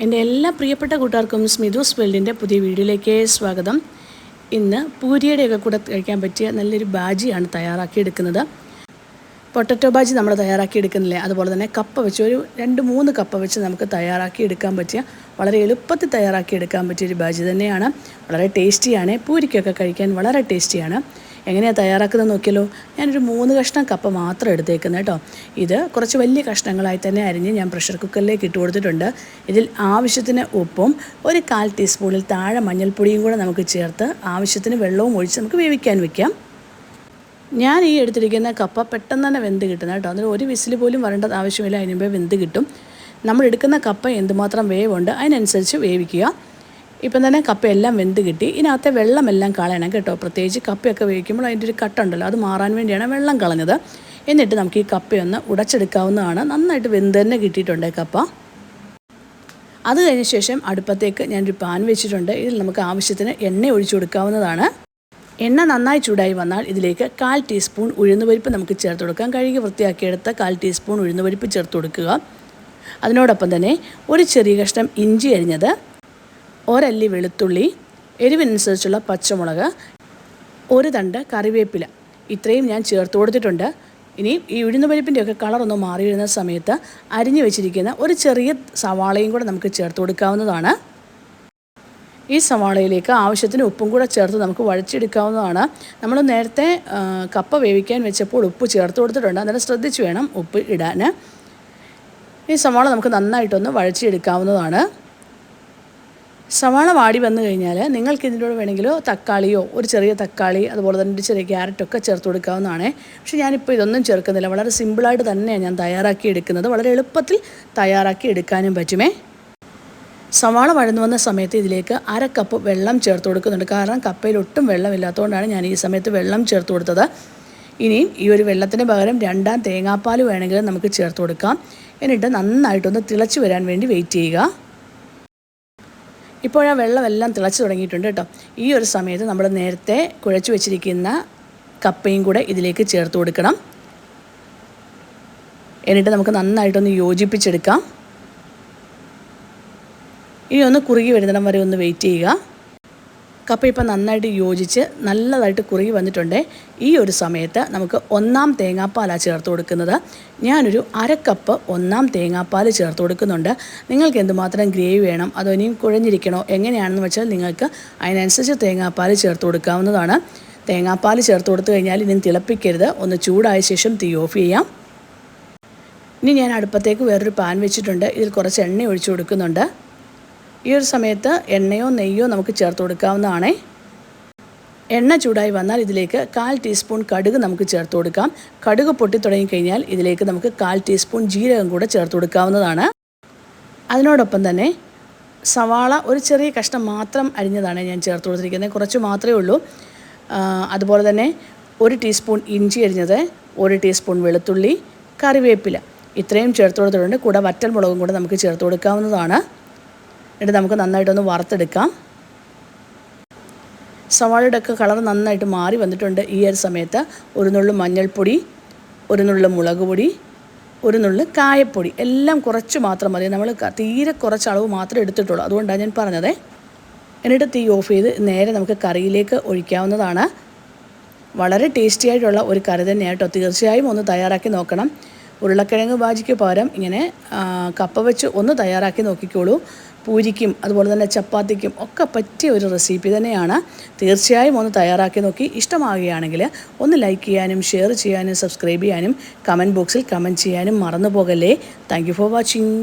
എൻ്റെ എല്ലാ പ്രിയപ്പെട്ട കൂട്ടുകാർക്കും സ്മിതൂസ് വേൾഡിൻ്റെ പുതിയ വീഡിയോയിലേക്ക് സ്വാഗതം. ഇന്ന് പൂരിയുടെയൊക്കെ കൂടെ കഴിക്കാൻ പറ്റിയ നല്ലൊരു ബാജിയാണ് തയ്യാറാക്കിയെടുക്കുന്നത്. പൊട്ടറ്റോ ബാജി നമ്മൾ തയ്യാറാക്കിയെടുക്കുന്നില്ലേ, അതുപോലെ തന്നെ കപ്പ വെച്ച് ഒരു 2-3 കപ്പ വെച്ച് നമുക്ക് തയ്യാറാക്കിയെടുക്കാൻ പറ്റിയ വളരെ എളുപ്പത്തിൽ തയ്യാറാക്കിയെടുക്കാൻ പറ്റിയൊരു ബാജി തന്നെയാണ്. വളരെ ടേസ്റ്റിയാണ്, പൂരിക്കൊക്കെ കഴിക്കാൻ വളരെ ടേസ്റ്റിയാണ്. എങ്ങനെയാണ് തയ്യാറാക്കുന്നത് നോക്കിയല്ലോ. ഞാനൊരു 3 കഷ്ണം കപ്പ മാത്രം എടുത്തേക്കുന്നത് കേട്ടോ. ഇത് കുറച്ച് വലിയ കഷ്ണങ്ങളായി തന്നെ അരിഞ്ഞ് ഞാൻ പ്രഷർ കുക്കറിലേക്ക് ഇട്ട് കൊടുത്തിട്ടുണ്ട്. ഇതിൽ ആവശ്യത്തിന് ഉപ്പും 1/4 ടീസ്പൂണിൽ താഴെ മഞ്ഞൾപ്പൊടിയും കൂടെ നമുക്ക് ചേർത്ത് ആവശ്യത്തിന് വെള്ളവും ഒഴിച്ച് നമുക്ക് വേവിക്കാൻ വയ്ക്കാം. ഞാൻ ഈ എടുത്തിരിക്കുന്ന കപ്പ പെട്ടെന്ന് തന്നെ വെന്ത് കിട്ടുന്ന കേട്ടോ. അതിന് ഒരു വിസിൽ പോലും വരേണ്ട ആവശ്യമില്ല, അതിന് മുമ്പേ വെന്ത് കിട്ടും. നമ്മൾ എടുക്കുന്ന കപ്പ എന്തുമാത്രം വേവുണ്ട് അതിനനുസരിച്ച് വേവിക്കുക. ഇപ്പം തന്നെ കപ്പയെല്ലാം വെന്ത് കിട്ടി. ഇതിനകത്തെ വെള്ളമെല്ലാം കളയണം കേട്ടോ. പ്രത്യേകിച്ച് കപ്പയൊക്കെ വേവിക്കുമ്പോൾ അതിൻ്റെ ഒരു കട്ടുണ്ടല്ലോ, അത് മാറാൻ വേണ്ടിയാണ് വെള്ളം കളഞ്ഞത്. എന്നിട്ട് നമുക്ക് ഈ കപ്പയൊന്ന് ഉടച്ചെടുക്കാവുന്നതാണ്. നന്നായിട്ട് വെന്ത് തന്നെ കിട്ടിയിട്ടുണ്ട് കപ്പ. അത് കഴിഞ്ഞ ശേഷം അടുപ്പത്തേക്ക് ഞാനൊരു പാൻ വെച്ചിട്ടുണ്ട്. ഇതിൽ നമുക്ക് ആവശ്യത്തിന് എണ്ണ ഒഴിച്ചു കൊടുക്കാവുന്നതാണ്. എണ്ണ നന്നായി ചൂടായി വന്നാൽ ഇതിലേക്ക് 1/4 ടീസ്പൂൺ ഉഴുന്നുപരിപ്പ് നമുക്ക് ചേർത്ത് കൊടുക്കാം. കഴുകി വൃത്തിയാക്കിയെടുത്ത 1/4 ടീസ്പൂൺ ഉഴുന്നുപരിപ്പ് ചേർത്ത് കൊടുക്കുക. അതിനോടൊപ്പം തന്നെ ഒരു ചെറിയ കഷ്ണം ഇഞ്ചി അരിഞ്ഞത്, 1 അല്ലി വെളുത്തുള്ളി, എരിവിനനുസരിച്ചുള്ള പച്ചമുളക്, 1 തണ്ട് കറിവേപ്പില, ഇത്രയും ഞാൻ ചേർത്ത് കൊടുത്തിട്ടുണ്ട്. ഇനി ഈ ഉഴുന്നുപരിപ്പിൻ്റെയൊക്കെ കളറൊന്ന് മാറി വരുന്ന സമയത്ത് അരിഞ്ഞു വെച്ചിരിക്കുന്ന ഒരു ചെറിയ സവാളയും കൂടെ നമുക്ക് ചേർത്ത് കൊടുക്കാവുന്നതാണ്. ഈ സവാളയിലേക്ക് ആവശ്യത്തിന് ഉപ്പും കൂടെ ചേർത്ത് നമുക്ക് വഴച്ചെടുക്കാവുന്നതാണ്. നമ്മൾ നേരത്തെ കപ്പ വേവിക്കാൻ വെച്ചപ്പോൾ ഉപ്പ് ചേർത്ത് കൊടുത്തിട്ടുണ്ട്, അന്നേരം ശ്രദ്ധിച്ച് വേണം ഉപ്പ് ഇടാൻ. ഈ സവാള നമുക്ക് നന്നായിട്ടൊന്ന് വഴച്ചെടുക്കാവുന്നതാണ്. സവാള വാടി വന്നു കഴിഞ്ഞാൽ നിങ്ങൾക്ക് ഇതിൻ്റെ കൂടെ വേണമെങ്കിലോ തക്കാളിയോ, ഒരു ചെറിയ തക്കാളി, അതുപോലെ തന്നെ ഒരു ചെറിയ ക്യാരറ്റൊക്കെ ചേർത്ത് കൊടുക്കാവുന്നതാണ്. പക്ഷേ ഞാനിപ്പോൾ ഇതൊന്നും ചേർക്കുന്നില്ല. വളരെ സിമ്പിളായിട്ട് തന്നെയാണ് ഞാൻ തയ്യാറാക്കി എടുക്കുന്നത്. വളരെ എളുപ്പത്തിൽ തയ്യാറാക്കി എടുക്കാനും പറ്റുമേ. സവാള വഴന്നു വന്ന സമയത്ത് ഇതിലേക്ക് 1/2 കപ്പ് വെള്ളം ചേർത്ത് കൊടുക്കുന്നുണ്ട്. കാരണം കപ്പയിൽ ഒട്ടും വെള്ളമില്ലാത്തതുകൊണ്ടാണ് ഞാൻ ഈ സമയത്ത് വെള്ളം ചേർത്ത് കൊടുത്തത്. ഇനിയും ഈ ഒരു വെള്ളത്തിന് പകരം 2 തേങ്ങാപ്പാൽ വേണമെങ്കിൽ നമുക്ക് ചേർത്ത് കൊടുക്കാം. എന്നിട്ട് നന്നായിട്ടൊന്ന് തിളച്ച് വരാൻ വേണ്ടി വെയിറ്റ് ചെയ്യുക. ഇപ്പോൾ ആ വെള്ളമെല്ലാം തിളച്ച് തുടങ്ങിയിട്ടുണ്ട് കേട്ടോ. ഈ ഒരു സമയത്ത് നമ്മൾ നേരത്തെ കുഴച്ച് വെച്ചിരിക്കുന്ന കപ്പയും കൂടെ ഇതിലേക്ക് ചേർത്ത് കൊടുക്കണം. എന്നിട്ട് നമുക്ക് നന്നായിട്ടൊന്ന് യോജിപ്പിച്ചെടുക്കാം. ഇനി ഒന്ന് കുറുകി വരുന്നിടം വരെ ഒന്ന് വെയിറ്റ് ചെയ്യുക. കപ്പ ഇപ്പം നന്നായിട്ട് യോജിച്ച് നല്ലതായിട്ട് കുറുകി വന്നിട്ടുണ്ട്. ഈ ഒരു സമയത്ത് നമുക്ക് 1 തേങ്ങാപ്പാലാണ് ചേർത്ത് കൊടുക്കുന്നത്. ഞാനൊരു 1/2 കപ്പ് 1 തേങ്ങാപ്പാൽ ചേർത്ത് കൊടുക്കുന്നുണ്ട്. നിങ്ങൾക്ക് എന്തുമാത്രം ഗ്രേവി വേണം, അതോ ഇനിയും കുഴഞ്ഞിരിക്കണോ എങ്ങനെയാണെന്ന് വെച്ചാൽ നിങ്ങൾക്ക് അതിനനുസരിച്ച് തേങ്ങാപ്പാൽ ചേർത്ത് കൊടുക്കാവുന്നതാണ്. തേങ്ങാപ്പാൽ ചേർത്ത് കൊടുത്തു കഴിഞ്ഞാൽ ഇനി തിളപ്പിക്കരുത്, ഒന്ന് ചൂടായ ശേഷം തീ ഓഫ് ചെയ്യാം. ഇനി ഞാൻ അടുപ്പത്തേക്ക് വേറൊരു പാൻ വെച്ചിട്ടുണ്ട്. ഇതിൽ കുറച്ച് എണ്ണ ഒഴിച്ചു കൊടുക്കുന്നുണ്ട്. ഈ ഒരു സമയത്ത് എണ്ണയോ നെയ്യോ നമുക്ക് ചേർത്ത് കൊടുക്കാവുന്നതാണ്. എണ്ണ ചൂടായി വന്നാൽ ഇതിലേക്ക് 1/4 ടീസ്പൂൺ കടുക് നമുക്ക് ചേർത്ത് കൊടുക്കാം. കടുക് പൊട്ടി തുടങ്ങിക്കഴിഞ്ഞാൽ ഇതിലേക്ക് നമുക്ക് 1/4 ടീസ്പൂൺ ജീരകം കൂടെ ചേർത്ത് കൊടുക്കാവുന്നതാണ്. അതിനോടൊപ്പം തന്നെ സവാള ഒരു ചെറിയ കഷ്ണം മാത്രം അരിഞ്ഞതാണ് ഞാൻ ചേർത്ത് കൊടുത്തിരിക്കുന്നത്, കുറച്ച് മാത്രമേ ഉള്ളൂ. അതുപോലെ തന്നെ 1 ടീസ്പൂൺ ഇഞ്ചി അരിഞ്ഞത്, 1 ടീസ്പൂൺ വെളുത്തുള്ളി, കറിവേപ്പില, ഇത്രയും ചേർത്ത് കൊടുത്തിട്ടുണ്ട്. കൂടെ വറ്റൽമുളകും കൂടെ നമുക്ക് ചേർത്ത് കൊടുക്കാവുന്നതാണ്. എന്നിട്ട് നമുക്ക് നന്നായിട്ടൊന്ന് വറുത്തെടുക്കാം. സവാളയുടെ ഒക്കെ കളർ നന്നായിട്ട് മാറി വന്നിട്ടുണ്ട്. ഈ ഒരു സമയത്ത് 1 നുള്ളു മഞ്ഞൾപ്പൊടി, 1 നുള്ളു മുളക് പൊടി, 1 നുള്ളു കായപ്പൊടി, എല്ലാം കുറച്ച് മാത്രം മതി. നമ്മൾ തീരെ കുറച്ച് അളവ് മാത്രമേ എടുത്തിട്ടുള്ളൂ, അതുകൊണ്ടാണ് ഞാൻ പറഞ്ഞത്. എന്നിട്ട് തീ ഓഫ് ചെയ്ത് നേരെ നമുക്ക് കറിയിലേക്ക് ഒഴിക്കാവുന്നതാണ്. വളരെ ടേസ്റ്റി ആയിട്ടുള്ള ഒരു കറി തന്നെയാണ് കേട്ടോ. തീർച്ചയായും ഒന്ന് തയ്യാറാക്കി നോക്കണം. ഉരുളക്കിഴങ്ങ് ബാജിക്ക് പകരം ഇങ്ങനെ കപ്പ വെച്ച് ഒന്ന് തയ്യാറാക്കി നോക്കിക്കോളൂ. പൂരിക്കും അതുപോലെ തന്നെ ചപ്പാത്തിക്കും ഒക്കെ പറ്റിയ ഒരു റെസിപ്പി തന്നെയാണ്. തീർച്ചയായും ഒന്ന് തയ്യാറാക്കി നോക്കി ഇഷ്ടമാവുകയാണെങ്കിൽ ഒന്ന് ലൈക്ക് ചെയ്യാനും ഷെയർ ചെയ്യാനും സബ്സ്ക്രൈബ് ചെയ്യാനും കമൻറ്റ് ബോക്സിൽ കമൻറ്റ് ചെയ്യാനും മറന്നു പോകല്ലേ. Thank you for watching.